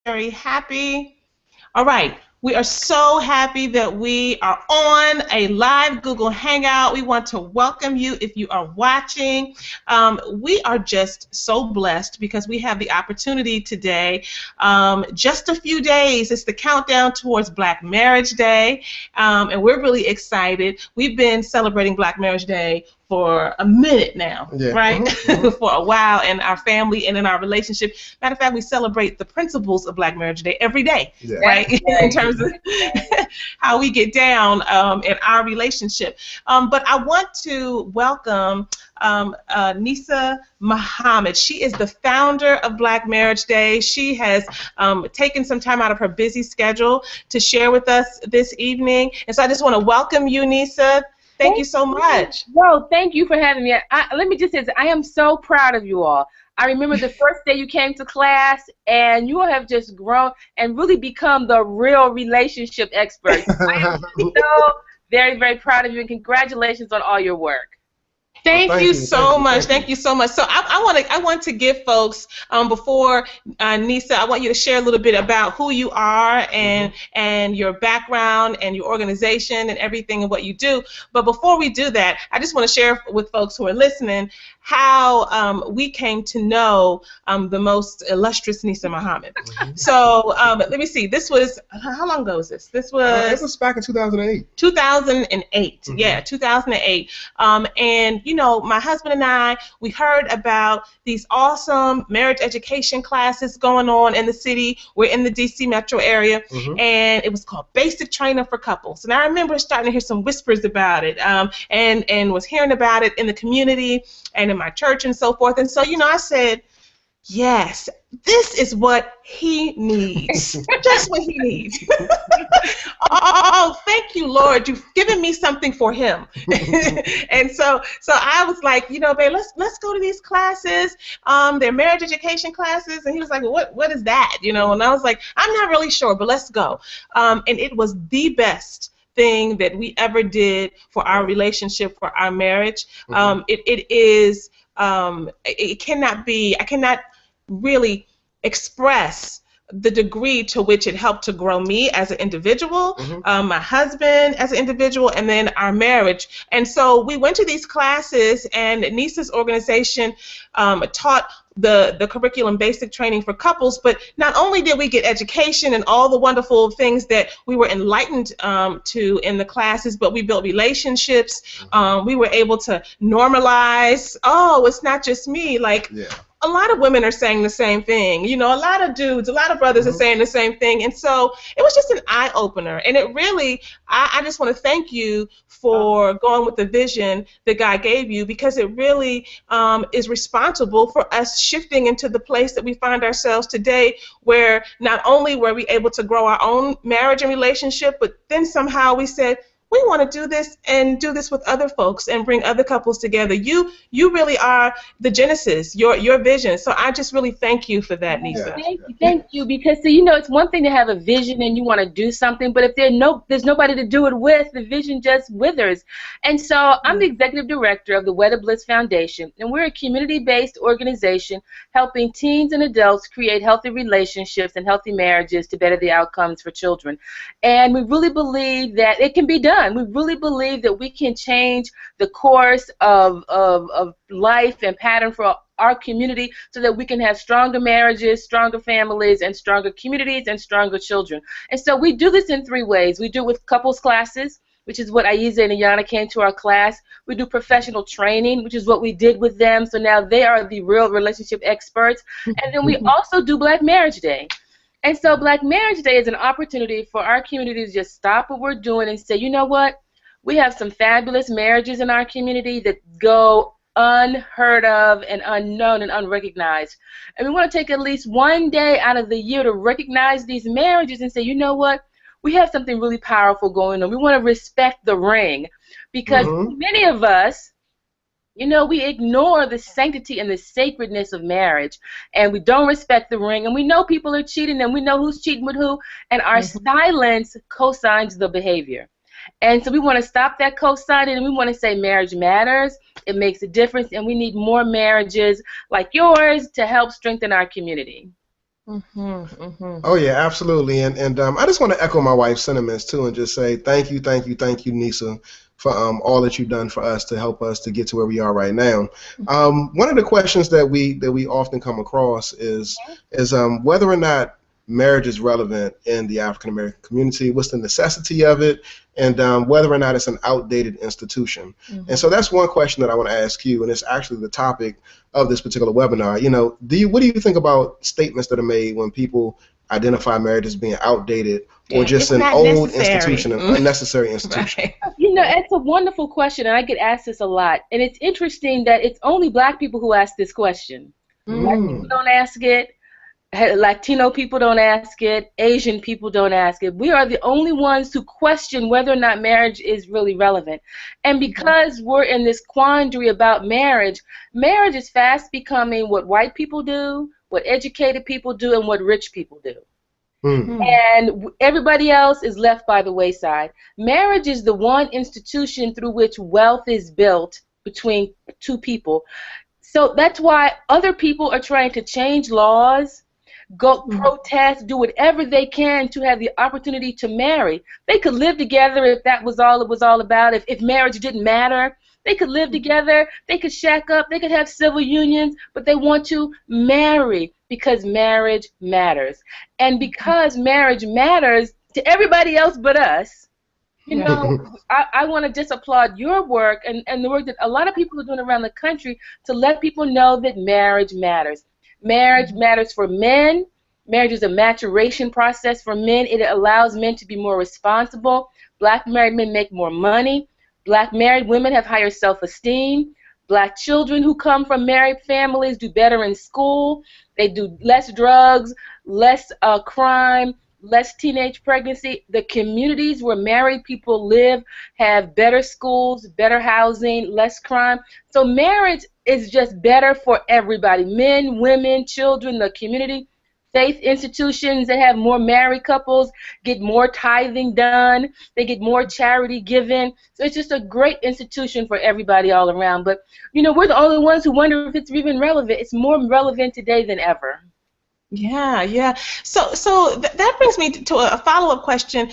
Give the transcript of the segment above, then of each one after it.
very happy. All right. We are so happy that we are on a live Google Hangout. We want to welcome you if you are watching. We are just so blessed because we have the opportunity today. Just a few days, it's the countdown towards Black Marriage Day, and we're really excited. We've been celebrating Black Marriage Day for a minute now, Yeah. right? For a while in our family and in our relationship. Matter of fact, we celebrate the principles of Black Marriage Day every day, Yeah. right? In terms of how we get down in our relationship. But I want to welcome Nisa Muhammad. She is the founder of Black Marriage Day. She has taken some time out of her busy schedule to share with us this evening. And so I just want to welcome you, Nisa. Thank you so much. Well, thank you for having me. Let me just say this. I am so proud of you all. I remember the first day you came to class, and you have just grown and really become the real relationship experts. I am so very, very proud of you, and congratulations on all your work. Thank you so much. Thank you so much. So I want to give folks before Nisa, I want you to share a little bit about who you are and your background and your organization and everything and what you do. But before we do that, I just want to share with folks who are listening how we came to know the most illustrious Nisa Muhammad. So let me see. This was, how long ago was this? This was it was back in 2008. 2008. Yeah, 2008. And you know, my husband and I, we heard about these awesome marriage education classes going on in the city. We're in the DC metro area, and it was called Basic Training for Couples. And I remember starting to hear some whispers about it, and was hearing about it in the community and in my church and so forth. And so, you know, I said, yes, this is what he needs. Just what he needs. Oh, thank you, Lord. You've given me something for him. And so I was like, you know, babe, let's go to these classes. They're marriage education classes. And he was like, well, what is that? You know, and I was like, I'm not really sure, but let's go. And it was the best thing that we ever did for our relationship, for our marriage. It is, it cannot be, I cannot really express the degree to which it helped to grow me as an individual, my husband as an individual, and then our marriage. And so we went to these classes, and Nisa's organization taught the curriculum Basic Training for Couples, but not only did we get education and all the wonderful things that we were enlightened to in the classes, but we built relationships. We were able to normalize, oh, it's not just me, like, a lot of women are saying the same thing. You know, a lot of dudes, a lot of brothers are saying the same thing. And so it was just an eye-opener. And it really, I just want to thank you for going with the vision that God gave you, because it really is responsible for us shifting into the place that we find ourselves today, where not only were we able to grow our own marriage and relationship, but then somehow we said, we want to do this and do this with other folks and bring other couples together. You really are the genesis, your vision. So I just really thank you for that, Nisa. Thank you, because so, you know, it's one thing to have a vision and you want to do something, but if there's nobody to do it with, the vision just withers. And so I'm the executive director of the Weather Bliss Foundation, and we're a community-based organization helping teens and adults create healthy relationships and healthy marriages to better the outcomes for children. And we really believe that it can be done. We really believe that we can change the course of life and pattern for our community so that we can have stronger marriages, stronger families, and stronger communities and stronger children. And so we do this in three ways. We do it with couples classes, which is what Aiza and Ayana came to our class. We do professional training, which is what we did with them. So now they are the real relationship experts. And then we also do Black Marriage Day. And so Black Marriage Day is an opportunity for our community to just stop what we're doing and say, you know what? We have some fabulous marriages in our community that go unheard of and unknown and unrecognized. And we want to take at least one day out of the year to recognize these marriages and say, you know what? We have something really powerful going on. We want to respect the ring, because many of us, you know, we ignore the sanctity and the sacredness of marriage, and we don't respect the ring, and we know people are cheating, and we know who's cheating with who, and our silence cosigns the behavior. And so we want to stop that cosigning, and we want to say marriage matters, it makes a difference, and we need more marriages like yours to help strengthen our community. Mm-hmm. Oh yeah, absolutely. And I just want to echo my wife's sentiments too, and just say thank you, thank you, thank you, Nisa, for all that you've done for us to help us to get to where we are right now. One of the questions that we often come across is whether or not marriage is relevant in the African American community. What's the necessity of it, and whether or not it's an outdated institution. And so that's one question that I want to ask you, and it's actually the topic of this particular webinar. What do you think about statements that are made when people identify marriage as being outdated or just It's an not old necessary. institution, an unnecessary institution? Right. It's a wonderful question, and I get asked this a lot. And it's interesting that it's only Black people who ask this question. White people don't ask it. Latino people don't ask it. Asian people don't ask it. We are the only ones who question whether or not marriage is really relevant. And because we're in this quandary about marriage, marriage is fast becoming what white people do, what educated people do, and what rich people do. And everybody else is left by the wayside. Marriage is the one institution through which wealth is built between two people. So that's why other people are trying to change laws, go protest, do whatever they can to have the opportunity to marry. They could live together if that was all it was all about. If marriage didn't matter, they could live together, they could shack up, they could have civil unions, but they want to marry because marriage matters. And because marriage matters to everybody else but us, I want to just applaud your work and the work that a lot of people are doing around the country to let people know that marriage matters. Marriage matters for men. Marriage is a maturation process for men. It allows men to be more responsible. Black married men make more money. Black married women have higher self-esteem. Black children who come from married families do better in school. They do less drugs, less crime, less teenage pregnancy. The communities where married people live have better schools, better housing, less crime. So marriage is just better for everybody, men, women, children, the community. Faith institutions that have more married couples get more tithing done. They get more charity given. So it's just a great institution for everybody all around. But, we're the only ones who wonder if it's even relevant. It's more relevant today than ever. Yeah. So that brings me to a follow-up question,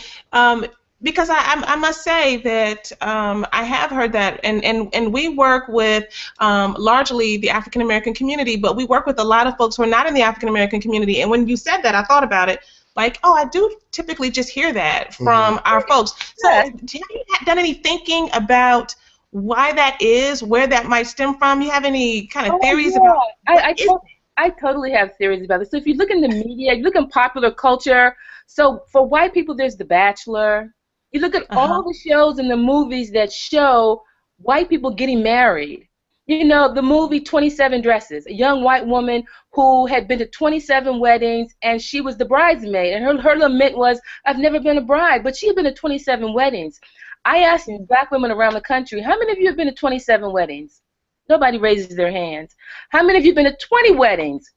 because I must say that I have heard that, and we work with largely the African American community, but we work with a lot of folks who are not in the African American community. And when you said that, I thought about it. Like, I do typically just hear that from our folks. So, have you done any thinking about why that is, where that might stem from? You have any kind of theories about? I totally have theories about this. So if you look in the media, you look in popular culture, so for white people there's The Bachelor. You look at all the shows and the movies that show white people getting married. The movie 27 Dresses, a young white woman who had been to 27 weddings and she was the bridesmaid. And her lament was, I've never been a bride, but she had been to 27 weddings. I asked Black women around the country, how many of you have been to 27 weddings? Nobody raises their hands. How many of you have been to 20 weddings?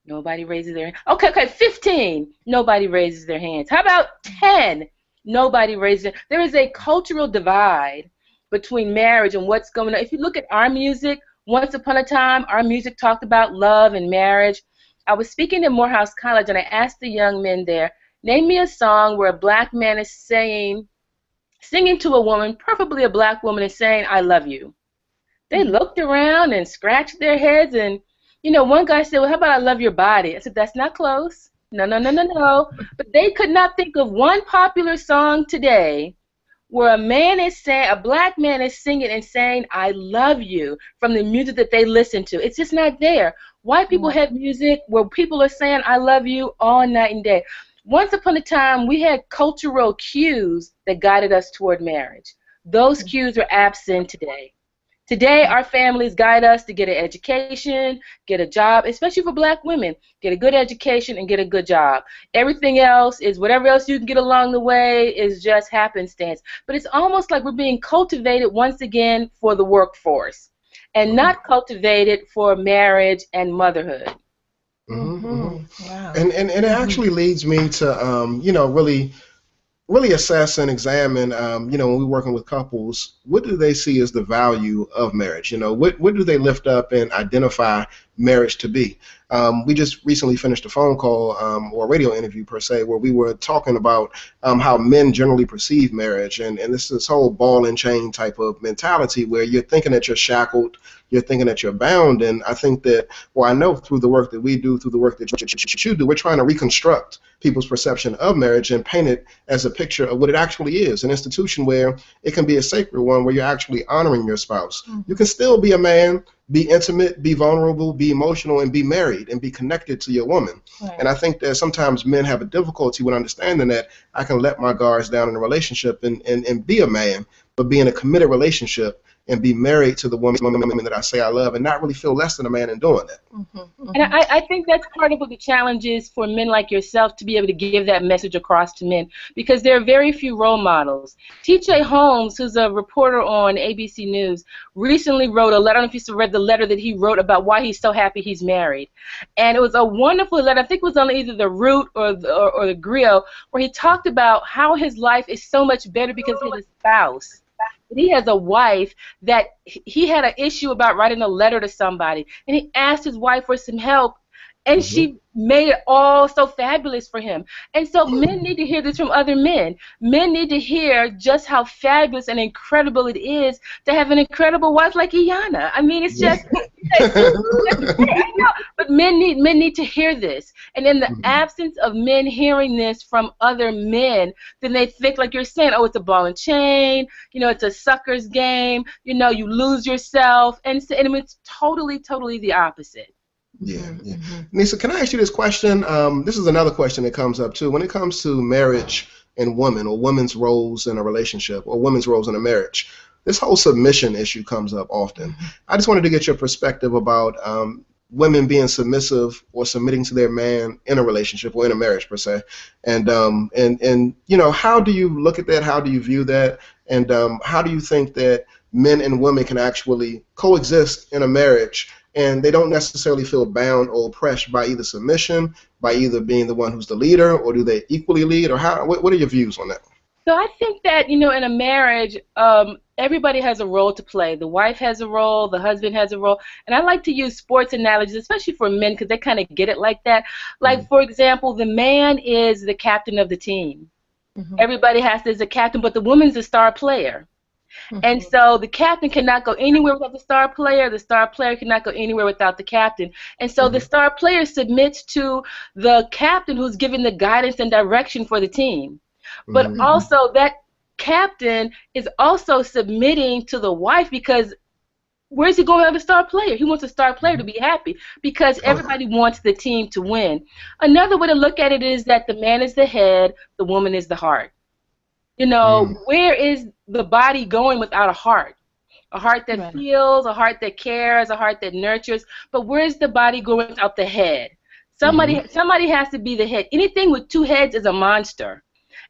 Nobody raises their hand. Okay, 15. Nobody raises their hands. How about 10? Nobody raises it. There is a cultural divide between marriage and what's going on. If you look at our music, once upon a time, our music talked about love and marriage. I was speaking at Morehouse College, and I asked the young men there, name me a song where a Black man is singing to a woman, preferably a Black woman, and saying, I love you. They looked around and scratched their heads, and, one guy said, well, how about I love your body? I said, that's not close. No. But they could not think of one popular song today where a Black man is singing and saying, I love you, from the music that they listen to. It's just not there. White people have music where people are saying, I love you all night and day. Once upon a time, we had cultural cues that guided us toward marriage. Those cues are absent today. Today, our families guide us to get an education, get a job, especially for Black women. Get a good education and get a good job. Everything else is whatever else you can get along the way is just happenstance. But it's almost like we're being cultivated once again for the workforce and not cultivated for marriage and motherhood. Wow. And it actually leads me to, really assess and examine, when we're working with couples, what do they see as the value of marriage? What do they lift up and identify marriage to be? We just recently finished a phone call or a radio interview per se, where we were talking about how men generally perceive marriage, and this whole ball and chain type of mentality where you're thinking that you're shackled, you're thinking that you're bound. And I think that, well, I know through the work that we do, through the work that you do, we're trying to reconstruct people's perception of marriage and paint it as a picture of what it actually is, an institution where it can be a sacred one, where you're actually honoring your spouse. You can still be a man, be intimate, be vulnerable, be emotional, and be married and be connected to your woman. Right. And I think that sometimes men have a difficulty with understanding that I can let my guards down in a relationship and be a man, but be in a committed relationship and be married to the woman that I say I love and not really feel less than a man in doing that. And I think that's part of what the challenge is for men like yourself, to be able to give that message across to men, because there are very few role models. T.J. Holmes, who's a reporter on ABC News, recently wrote a letter. I don't know if you read the letter that he wrote about why he's so happy he's married. And it was a wonderful letter. I think it was on either the Root or the Grill, where he talked about how his life is so much better because he has a spouse. He has a wife that he had an issue about writing a letter to somebody, and he asked his wife for some help, and she made it all so fabulous for him. And so men need to hear this from other men. Men need to hear just how fabulous and incredible it is to have an incredible wife like Iyanna. I mean, it's just, I know, but men need to hear this. And in the absence of men hearing this from other men, then they think, like you're saying, oh, it's a ball and chain, you know, it's a sucker's game, you know, you lose yourself, and it's totally the opposite. Yeah. Nisa, can I ask you this question? This is another question that comes up too. When it comes to marriage and women, or women's roles in a relationship, or women's roles in a marriage, this whole submission issue comes up often. I just wanted to get your perspective about women being submissive or submitting to their man in a relationship or in a marriage per se. And you know, how do you look at that? How do you view that? And how do you think that men and women can actually coexist in a marriage and they don't necessarily feel bound or oppressed by either submission, by either being the one who's the leader, or do they equally lead, or what are your views on that? So I think that, you know, in a marriage, everybody has a role to play. The wife has a role, the husband has a role, and I like to use sports analogies, especially for men, because they kind of get it like that. Like, for example, the man is the captain of the team. Everybody is a captain, but the woman's the star player. And so the captain cannot go anywhere without the star player cannot go anywhere without the captain. And so the star player submits to the captain, who's giving the guidance and direction for the team. But also that captain is also submitting to the wife, because where's he going to have a star player? He wants a star player to be happy, because everybody wants the team to win. Another way to look at it is that the man is the head, the woman is the heart. You know, where is the body going without a heart? A heart that feels, a heart that cares, a heart that nurtures. But where's the body going without the head? Somebody has to be the head. Anything with two heads is a monster.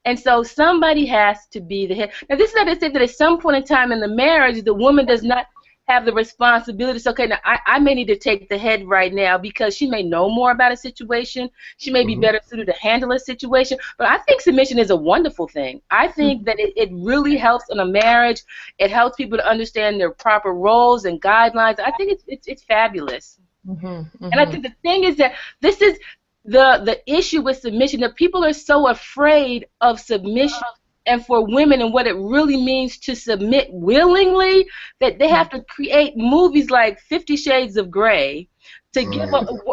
And so somebody has to be the head. Now, this is not to say that at some point in time in the marriage, the woman does not have the responsibility. So, okay, now I may need to take the head right now, because she may know more about a situation. She may be better suited to handle a situation. But I think submission is a wonderful thing. I think that it really helps in a marriage. It helps people to understand their proper roles and guidelines. I think it's fabulous. And I think the thing is that this is the issue with submission, that people are so afraid of submission and for women and what it really means to submit willingly, that they have to create movies like 50 Shades of Grey to give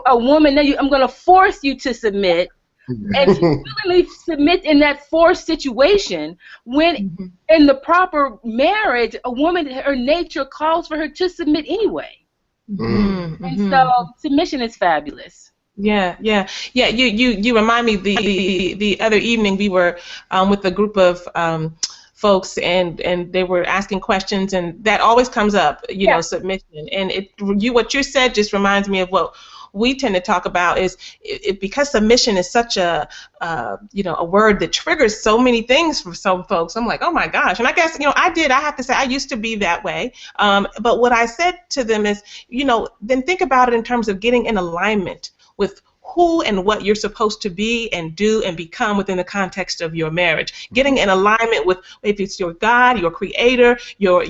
a woman, now I'm going to force you to submit, and to willingly submit in that forced situation, when in the proper marriage, a woman, her nature calls for her to submit anyway. And so submission is fabulous. Yeah. You remind me, the other evening we were with a group of folks, and they were asking questions, and that always comes up, you know, submission. And what you said just reminds me of what we tend to talk about, is because submission is such a a word that triggers so many things for some folks. I'm like, oh my gosh. And I guess, I have to say I used to be that way. But what I said to them is, then think about it in terms of getting in alignment with who and what you're supposed to be and do and become within the context of your marriage. Getting in alignment with, if it's your God, your creator, your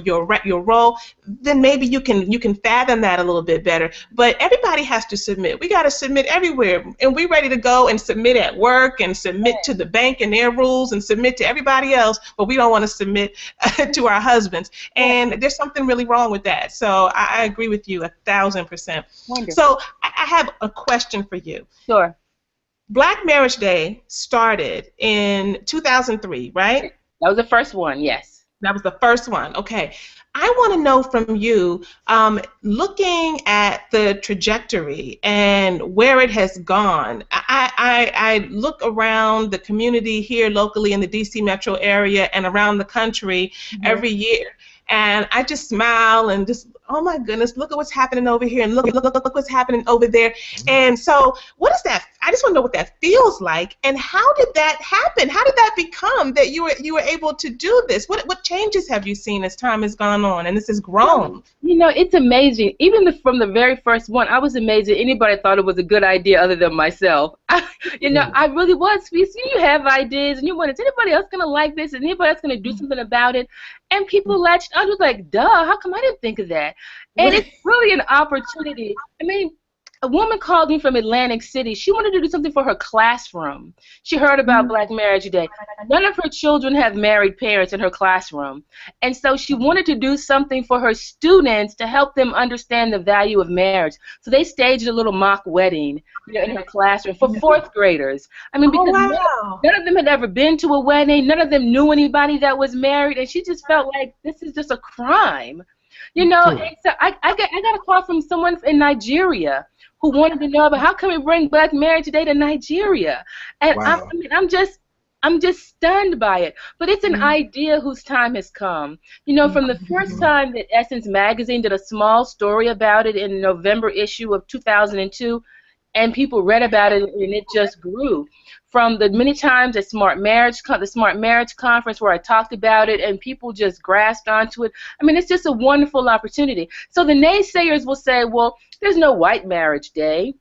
role, then maybe you can fathom that a little bit better. But everybody has to submit. We got to submit everywhere, and we're ready to go and submit at work and submit to the bank and their rules and submit to everybody else, but we don't want to submit to our husbands. And there's something really wrong with that. So I agree with you 1,000%. Wonderful. So I have a question for you. Sure. Black Marriage Day started in 2003, right? That was the first one, yes. That was the first one. Okay. I want to know from you, looking at the trajectory and where it has gone. I look around the community here locally in the D.C. metro area and around the country every year, and I just smile and just, oh my goodness, look at what's happening over here, and look what's happening over there. And so what is that? I just want to know what that feels like, and how did that happen? How did that become that you were able to do this? What changes have you seen as time has gone on and this has grown? You know, it's amazing. Even from the very first one, I was amazed that anybody thought it was a good idea other than myself. I really was. You have ideas, and you wonder, is anybody else going to like this? Is anybody else going to do something about it? And people latched. I was like, duh, how come I didn't think of that? And it's really an opportunity. I mean, a woman called me from Atlantic City. She wanted to do something for her classroom. She heard about Black Marriage Day. None of her children have married parents in her classroom. And so she wanted to do something for her students to help them understand the value of marriage. So they staged a little mock wedding, in her classroom for fourth graders. I mean, because none of them had ever been to a wedding. None of them knew anybody that was married. And she just felt like this is just a crime. And so I got a call from someone in Nigeria who wanted to know about how can we bring Black Marriage Day to Nigeria. And I'm just stunned by it. But it's an idea whose time has come. From the first time that Essence Magazine did a small story about it in the November issue of 2002, and people read about it, and it just grew. From the many times at the Smart Marriage Conference where I talked about it, and people just grasped onto it. I mean, it's just a wonderful opportunity. So the naysayers will say, well, there's no white marriage day.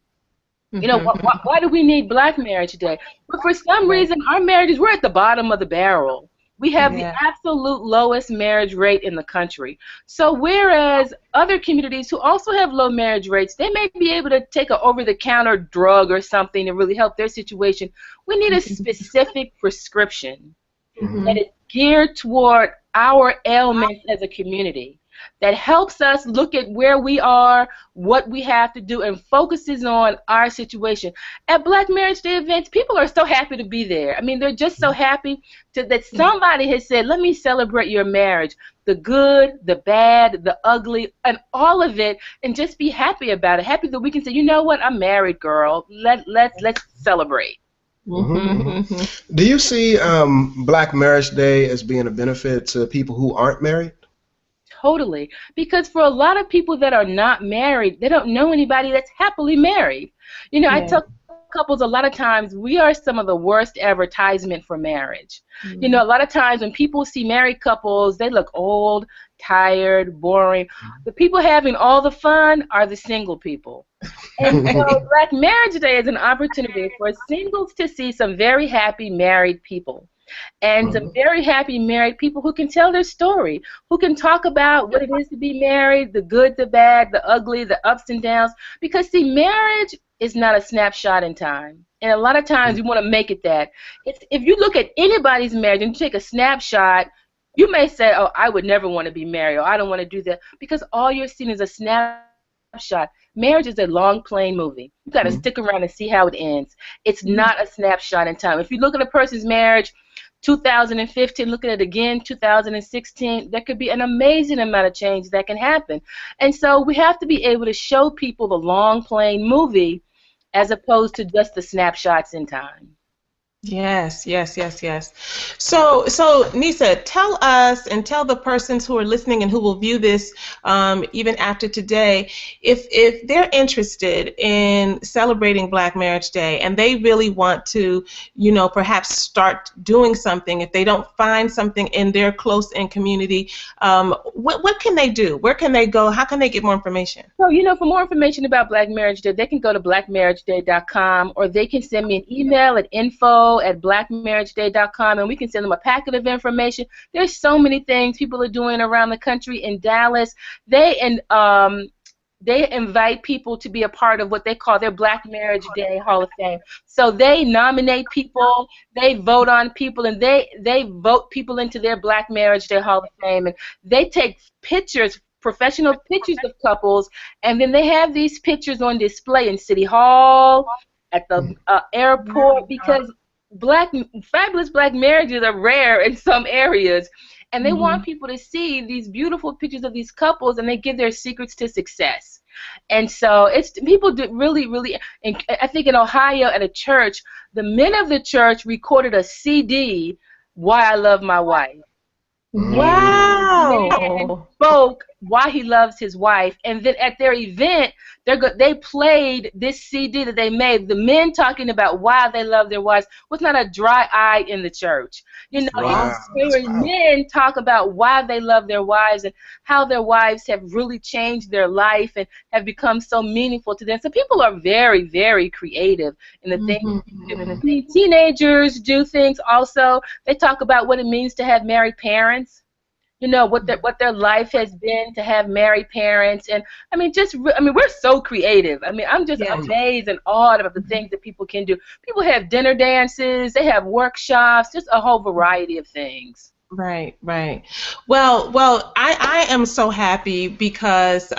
Why do we need Black Marriage Day? But for some reason, our marriages, we're at the bottom of the barrel. We have the absolute lowest marriage rate in the country. So whereas other communities who also have low marriage rates, they may be able to take an over-the-counter drug or something to really help their situation, we need a specific prescription that is geared toward our ailments as a community, that helps us look at where we are, what we have to do, and focuses on our situation. At Black Marriage Day events, people are so happy to be there. I mean, they're just so happy that somebody has said, let me celebrate your marriage, the good, the bad, the ugly, and all of it, and just be happy about it. Happy that we can say, you know what, I'm married, girl. Let's celebrate. Do you see Black Marriage Day as being a benefit to people who aren't married? Totally, because for a lot of people that are not married, they don't know anybody that's happily married. I tell couples a lot of times we are some of the worst advertisement for marriage. A lot of times when people see married couples, they look old, tired, boring. The people having all the fun are the single people. And so Black Marriage Day is an opportunity for singles to see some very happy married people. And some very happy married people who can tell their story, who can talk about what it is to be married, the good, the bad, the ugly, the ups and downs. Because, see, marriage is not a snapshot in time. And a lot of times you want to make it that. If you look at anybody's marriage and you take a snapshot, you may say, oh, I would never want to be married, or I don't want to do that, because all you're seeing is a snapshot. Marriage is a long playing movie. You've got to stick around and see how it ends. It's not a snapshot in time. If you look at a person's marriage, 2015, look at it again, 2016, there could be an amazing amount of change that can happen. And so we have to be able to show people the long playing movie as opposed to just the snapshots in time. Yes, yes, yes, yes. So Nisa, tell us and tell the persons who are listening and who will view this even after today, if they're interested in celebrating Black Marriage Day and they really want to, perhaps start doing something, if they don't find something in their close-in community, what can they do? Where can they go? How can they get more information? So, for more information about Black Marriage Day, they can go to blackmarriageday.com, or they can send me an email at info@blackmarriageday.com, and we can send them a packet of information. There's so many things people are doing around the country. In Dallas, they invite people to be a part of what they call their Black Marriage Day Hall of Fame. So they nominate people, they vote on people, and they vote people into their Black Marriage Day Hall of Fame. And they take pictures, professional pictures of couples, and then they have these pictures on display in City Hall, at the airport, because fabulous Black marriages are rare in some areas. And they want people to see these beautiful pictures of these couples, and they give their secrets to success. And so people do really, and I think in Ohio at a church, the men of the church recorded a CD, "Why I Love My Wife." Wow. And spoke why he loves his wife, and then at their event, they played this CD that they made. The men talking about why they love their wives was not a dry eye in the church. Men talk about why they love their wives and how their wives have really changed their life and have become so meaningful to them. So people are very, very creative in the things they do. Teenagers do things also. They talk about what it means to have married parents. What their life has been to have married parents, and we're so creative. I'm just amazed and awed about the things that people can do. People have dinner dances, they have workshops, just a whole variety of things. Right, right. Well, I am so happy because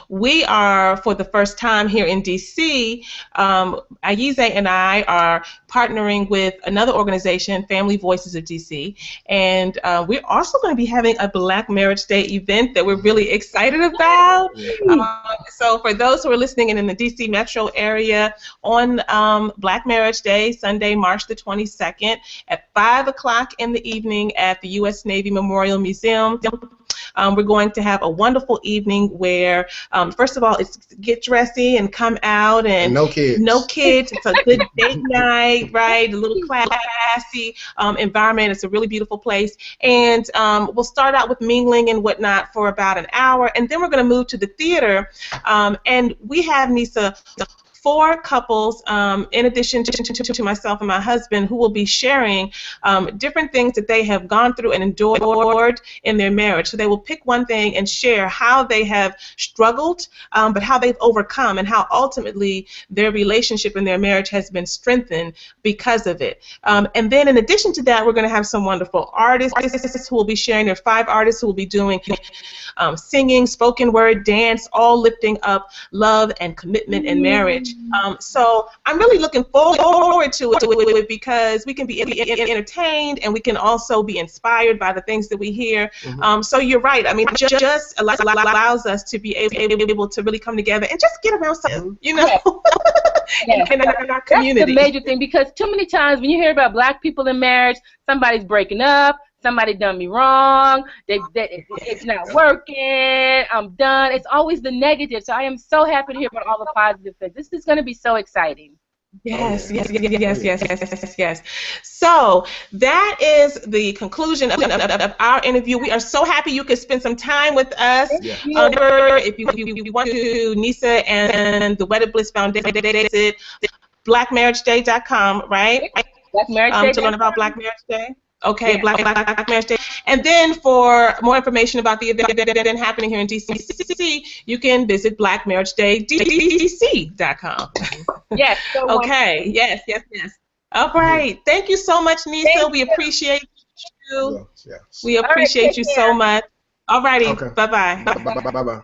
we are, for the first time here in D.C., Ayize and I are partnering with another organization, Family Voices of D.C., and we're also going to be having a Black Marriage Day event that we're really excited about. So for those who are listening in the D.C. metro area, on Black Marriage Day, Sunday, March the 22nd, at 5 o'clock in the evening at the U.S. Navy Memorial Museum. We're going to have a wonderful evening where, first of all, it's get dressy and come out, and no kids. No kids. It's a good date night, right? A little classy environment. It's a really beautiful place. And we'll start out with mingling and whatnot for about an hour, and then we're going to move to the theater. And we have, Nisa, 4 couples, in addition to myself and my husband, who will be sharing different things that they have gone through and endured in their marriage. So they will pick one thing and share how they have struggled, but how they've overcome, and how ultimately their relationship and their marriage has been strengthened because of it. And then in addition to that, we're going to have some wonderful artists who will be sharing. There are 5 artists who will be doing singing, spoken word, dance, all lifting up love and commitment and marriage. So I'm really looking forward to it because we can be entertained, and we can also be inspired by the things that we hear. So you're right. Just allows us to be able to really come together and just get around something, in our community. That's the major thing, because too many times when you hear about Black people in marriage, somebody's breaking up, somebody done me wrong, it's not working, I'm done. It's always the negative. So I am so happy to hear about all the positive things. This is going to be so exciting. Yes. So that is the conclusion of our interview. We are so happy you could spend some time with us. If you want to, Nisa and the Wedded Bliss Foundation, blackmarriageday.com, right? To learn about Black Marriage Day. Okay, Black Marriage Day. And then for more information about the event happening here in DC, you can visit blackmarriagedaydc.com. Yes. Okay. Yes. All right. Thank you so much, Nisa. We appreciate you. Yes. We appreciate you so much. All righty. Okay. Bye-bye. Bye-bye.